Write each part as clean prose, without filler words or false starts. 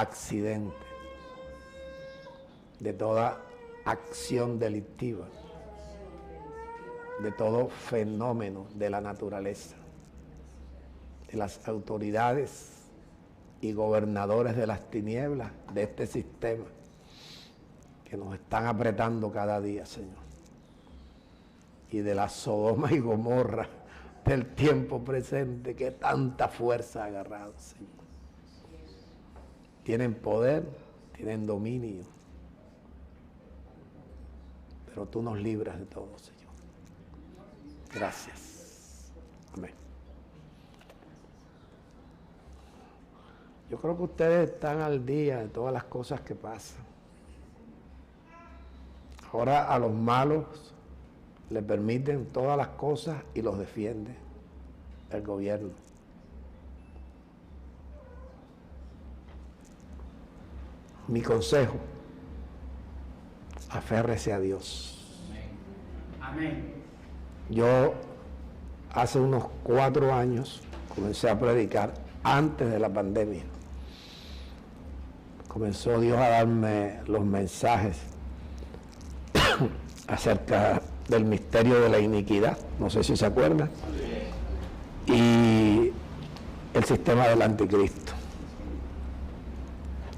accidente, de toda acción delictiva, de todo fenómeno de la naturaleza, de las autoridades y gobernadores de las tinieblas de este sistema que nos están apretando cada día, Señor, y de la Sodoma y Gomorra del tiempo presente que tanta fuerza ha agarrado, Señor. Tienen poder, tienen dominio, pero tú nos libras de todo, Señor. Gracias. Amén. Yo creo que ustedes están al día de todas las cosas que pasan. Ahora a los malos le permiten todas las cosas y los defiende el gobierno. Mi consejo, aférrese a Dios. Amén. Yo hace unos 4 años comencé a predicar antes de la pandemia. Comenzó Dios a darme los mensajes acerca del misterio de la iniquidad, no sé si se acuerdan, y el sistema del anticristo,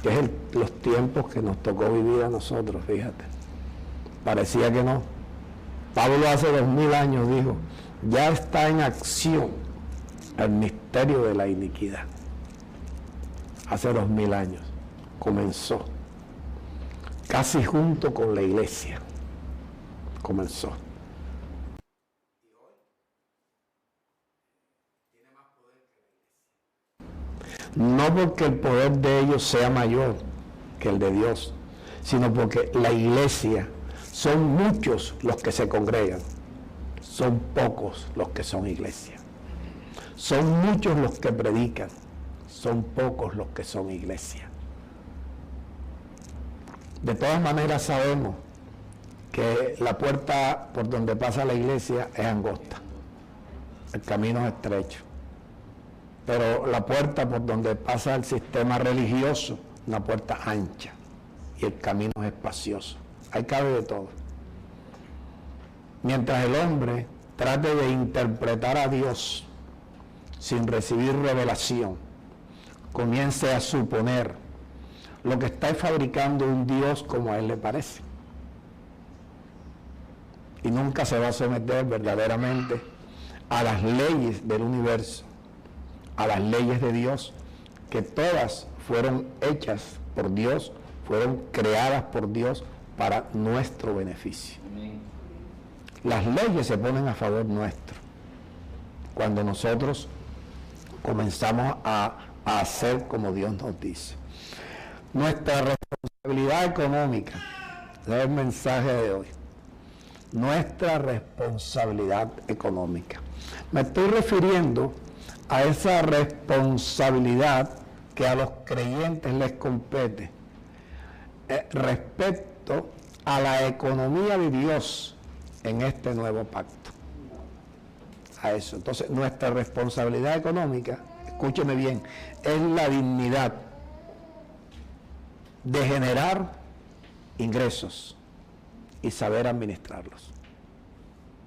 que es los tiempos que nos tocó vivir a nosotros, fíjate. Parecía que no. Pablo hace 2000 años dijo, ya está en acción el misterio de la iniquidad. Hace 2000 años comenzó, casi junto con la iglesia, comenzó. No porque el poder de ellos sea mayor que el de Dios, sino porque la iglesia, son muchos los que se congregan, son pocos los que son iglesia. Son muchos los que predican, son pocos los que son iglesia. De todas maneras sabemos que la puerta por donde pasa la iglesia es angosta, el camino es estrecho, pero la puerta por donde pasa el sistema religioso, una puerta ancha, y el camino es espacioso, ahí cabe de todo. Mientras el hombre trate de interpretar a Dios sin recibir revelación, comience a suponer, lo que está fabricando un Dios como a él le parece. Y nunca se va a someter verdaderamente a las leyes del universo, a las leyes de Dios, que todas fueron hechas por Dios, fueron creadas por Dios para nuestro beneficio. Amén. Las leyes se ponen a favor nuestro cuando nosotros comenzamos a hacer como Dios nos dice. Nuestra responsabilidad económica, ese es el mensaje de hoy. Nuestra responsabilidad económica. Me estoy refiriendo a esa responsabilidad que a los creyentes les compete respecto a la economía de Dios en este nuevo pacto. A eso. Entonces, nuestra responsabilidad económica, escúcheme bien, es la dignidad de generar ingresos y saber administrarlos.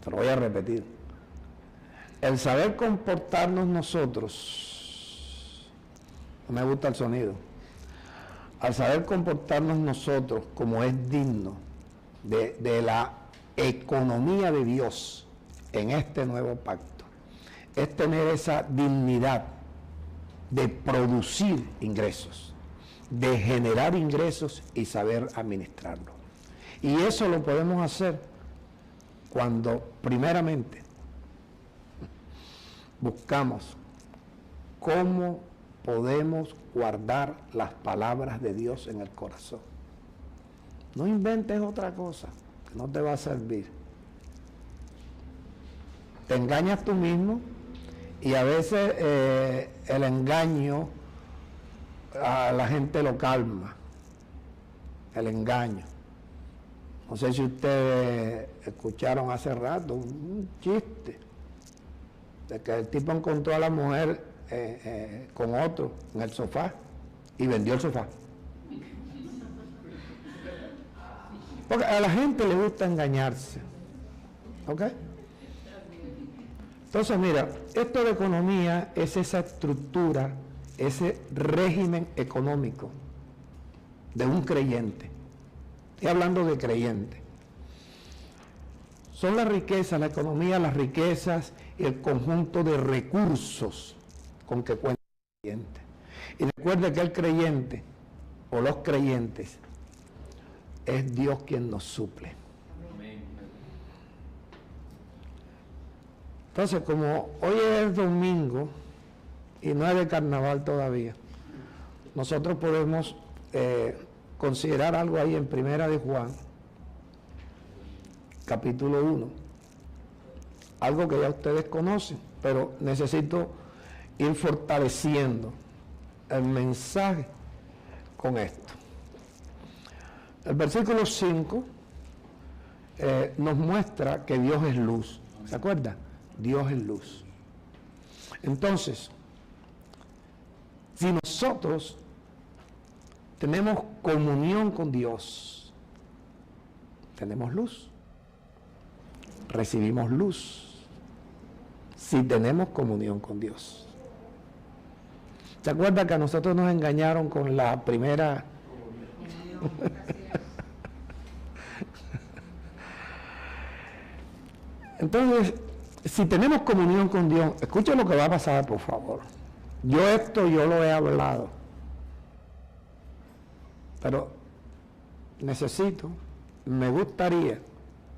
Se lo voy a repetir. El saber comportarnos nosotros, no me gusta el sonido, al saber comportarnos nosotros como es digno de la economía de Dios en este nuevo pacto, es tener esa dignidad de producir ingresos, de generar ingresos y saber administrarlos. Y eso lo podemos hacer cuando primeramente buscamos cómo podemos guardar las palabras de Dios en el corazón. No inventes otra cosa que no te va a servir. Te engañas tú mismo y a veces el engaño a la gente lo calma, el engaño. No sé si ustedes escucharon hace rato un chiste de que el tipo encontró a la mujer con otro en el sofá y vendió el sofá. Porque a la gente le gusta engañarse. ¿Ok? Entonces, mira, esto de economía es esa estructura, ese régimen económico de un creyente. Estoy hablando de creyente. Son las riquezas, la economía, las riquezas y el conjunto de recursos con que cuenta el creyente. Y recuerde que el creyente o los creyentes es Dios quien nos suple. Entonces, como hoy es domingo y no es de carnaval todavía, nosotros podemos considerar algo ahí en Primera de Juan, capítulo 1, algo que ya ustedes conocen, pero necesito ir fortaleciendo el mensaje con esto. El versículo 5 nos muestra que Dios es luz. ¿Se acuerda? Dios es luz. Entonces, si nosotros tenemos comunión con Dios, tenemos luz, recibimos luz, si tenemos comunión con Dios. ¿Se acuerda que a nosotros nos engañaron con la primera? Entonces, si tenemos comunión con Dios, escuchen lo que va a pasar, por favor. Yo lo he hablado, pero me gustaría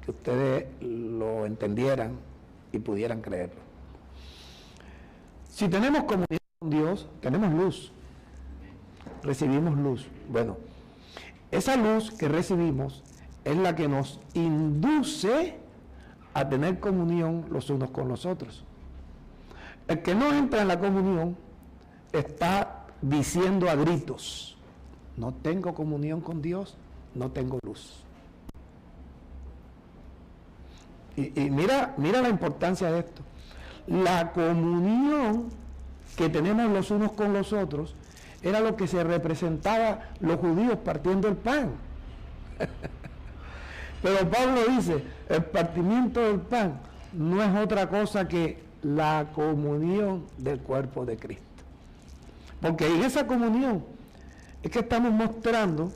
que ustedes lo entendieran y pudieran creerlo. Si tenemos comunión con Dios, tenemos luz, recibimos luz. Bueno, esa luz que recibimos es la que nos induce a tener comunión los unos con los otros. El que no entra en la comunión está diciendo a gritos: no tengo comunión con Dios, no tengo luz. Y mira la importancia de esto. La comunión que tenemos los unos con los otros era lo que se representaba los judíos partiendo el pan. Pero Pablo dice, el partimiento del pan no es otra cosa que la comunión del cuerpo de Cristo. Porque en esa comunión es que estamos mostrando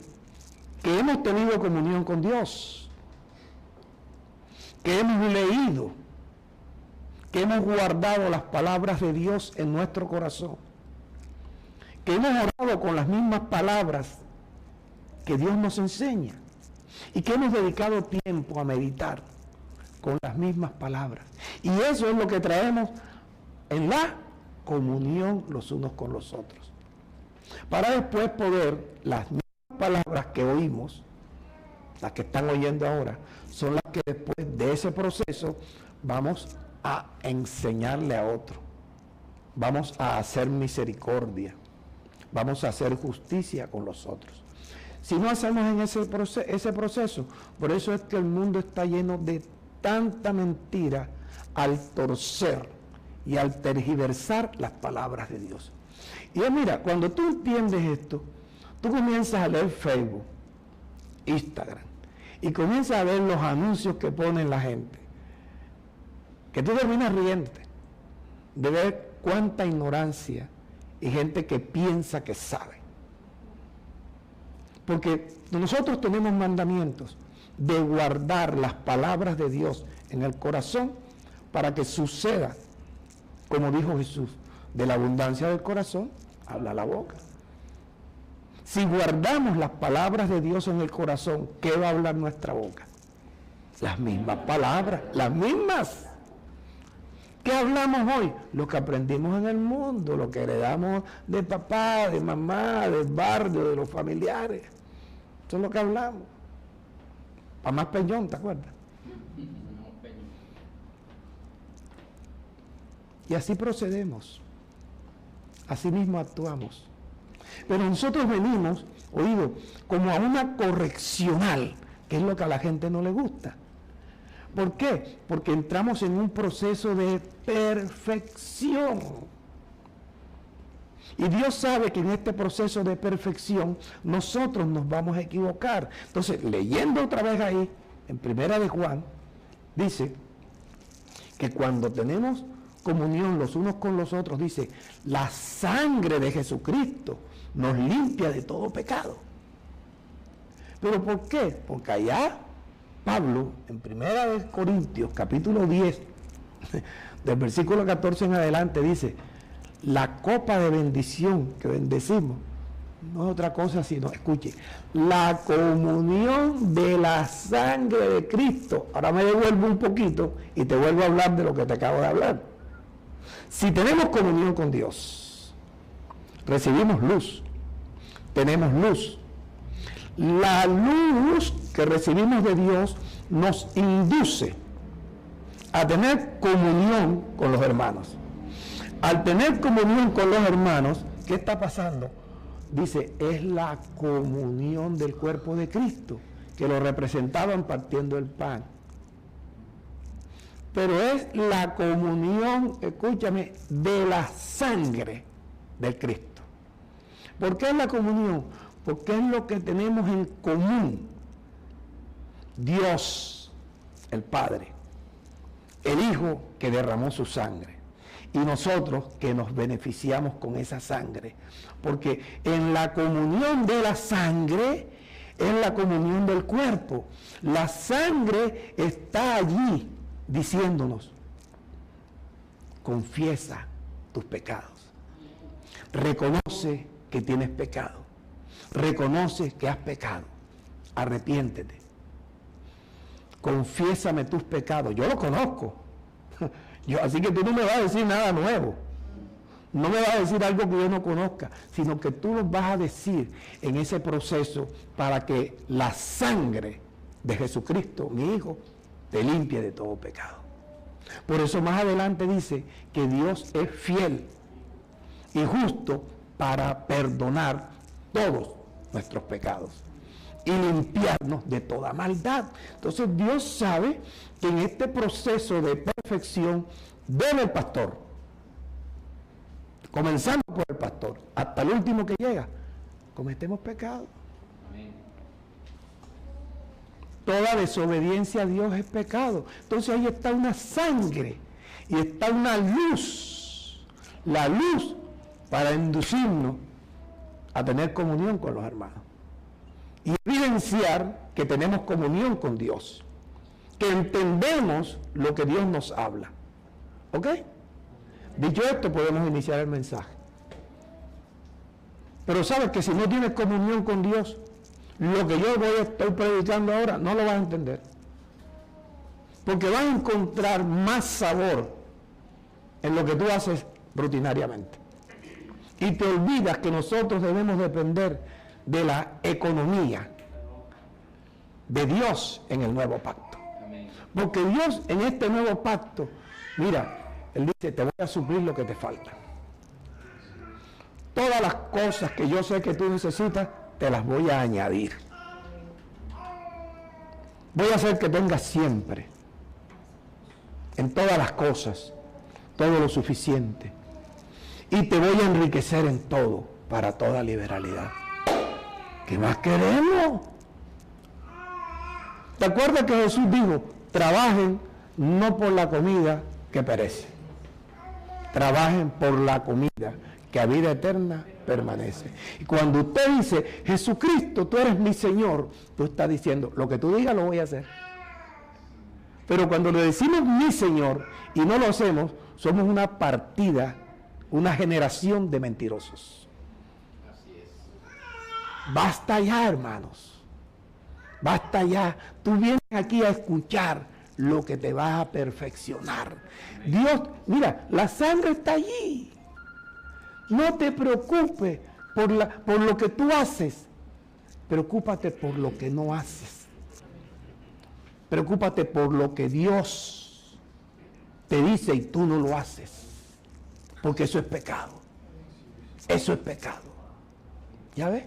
que hemos tenido comunión con Dios, que hemos leído, que hemos guardado las palabras de Dios en nuestro corazón, que hemos orado con las mismas palabras que Dios nos enseña y que hemos dedicado tiempo a meditar con las mismas palabras. Y eso es lo que traemos en la comunión los unos con los otros, para después poder, las mismas palabras que oímos, las que están oyendo ahora, son las que después de ese proceso vamos a enseñarle a otro, vamos a hacer misericordia, vamos a hacer justicia con los otros. Si no hacemos en ese proceso, por eso es que el mundo está lleno de tanta mentira al torcer y al tergiversar las palabras de Dios. Y mira, cuando tú entiendes esto, tú comienzas a leer Facebook, Instagram, y comienzas a ver los anuncios que ponen la gente, que tú terminas riéndote de ver cuánta ignorancia y gente que piensa que sabe. Porque nosotros tenemos mandamientos de guardar las palabras de Dios en el corazón para que suceda, como dijo Jesús, de la abundancia del corazón habla la boca. Si guardamos las palabras de Dios en el corazón, ¿qué va a hablar nuestra boca? Las mismas palabras, las mismas. ¿Qué hablamos hoy? Lo que aprendimos en el mundo, lo que heredamos de papá, de mamá, del barrio, de los familiares. Eso es lo que hablamos. Para más peñón, ¿te acuerdas? Y así procedemos. Así mismo actuamos. Pero nosotros venimos, oído, como a una correccional, que es lo que a la gente no le gusta. ¿Por qué? Porque entramos en un proceso de perfección. Y Dios sabe que en este proceso de perfección nosotros nos vamos a equivocar. Entonces, leyendo otra vez ahí, en Primera de Juan, dice que cuando tenemos comunión los unos con los otros, dice, la sangre de Jesucristo nos limpia de todo pecado. ¿Pero por qué? Porque allá Pablo, en Primera de Corintios, capítulo 10, del versículo 14 en adelante, dice, la copa de bendición que bendecimos no es otra cosa sino, escuche, la comunión de la sangre de Cristo. Ahora me devuelvo un poquito y te vuelvo a hablar de lo que te acabo de hablar. Si tenemos comunión con Dios, recibimos luz, tenemos luz. La luz que recibimos de Dios nos induce a tener comunión con los hermanos. Al tener comunión con los hermanos, ¿qué está pasando? Dice, es la comunión del cuerpo de Cristo, que lo representaban partiendo el pan. Pero es la comunión, escúchame, de la sangre de Cristo. ¿Por qué es la comunión? Porque es lo que tenemos en común. Dios, el Padre, el Hijo que derramó su sangre, y nosotros que nos beneficiamos con esa sangre. Porque en la comunión de la sangre es la comunión del cuerpo. La sangre está allí diciéndonos, confiesa tus pecados, reconoce que tienes pecado, reconoce que has pecado, arrepiéntete, confiésame tus pecados. Yo lo conozco, así que tú no me vas a decir nada nuevo, no me vas a decir algo que yo no conozca, sino que tú lo vas a decir en ese proceso para que la sangre de Jesucristo, mi Hijo, te limpie de todo pecado. Por eso más adelante dice que Dios es fiel y justo para perdonar todos nuestros pecados y limpiarnos de toda maldad. Entonces Dios sabe que en este proceso de perfección del pastor, comenzando por el pastor, hasta el último que llega, cometemos pecado. Toda desobediencia a Dios es pecado. Entonces ahí está una sangre y está una luz. La luz para inducirnos a tener comunión con los hermanos. Y evidenciar que tenemos comunión con Dios. Que entendemos lo que Dios nos habla. ¿Ok? Dicho esto, podemos iniciar el mensaje. Pero sabes que si no tienes comunión con Dios, lo que yo estoy predicando ahora no lo vas a entender. Porque vas a encontrar más sabor en lo que tú haces rutinariamente. Y te olvidas que nosotros debemos depender de la economía de Dios en el nuevo pacto. Porque Dios en este nuevo pacto, mira, Él dice, te voy a suplir lo que te falta. Todas las cosas que yo sé que tú necesitas, te las voy a añadir. Voy a hacer que tengas siempre, en todas las cosas, todo lo suficiente. Y te voy a enriquecer en todo, para toda liberalidad. ¿Qué más queremos? ¿Te acuerdas que Jesús dijo, trabajen no por la comida que perece, trabajen por la comida que a vida eterna permanece? Y cuando usted dice, Jesucristo, tú eres mi Señor, tú estás diciendo, lo que tú digas lo voy a hacer. Pero cuando le decimos mi Señor y no lo hacemos, somos una partida, una generación de mentirosos. Basta ya, hermanos. Basta ya. Tú vienes aquí a escuchar lo que te va a perfeccionar. Dios, mira, la sangre está allí. No te preocupes por lo que tú haces. Preocúpate por lo que no haces. Preocúpate por lo que Dios te dice y tú no lo haces. Porque eso es pecado. Eso es pecado. ¿Ya ves?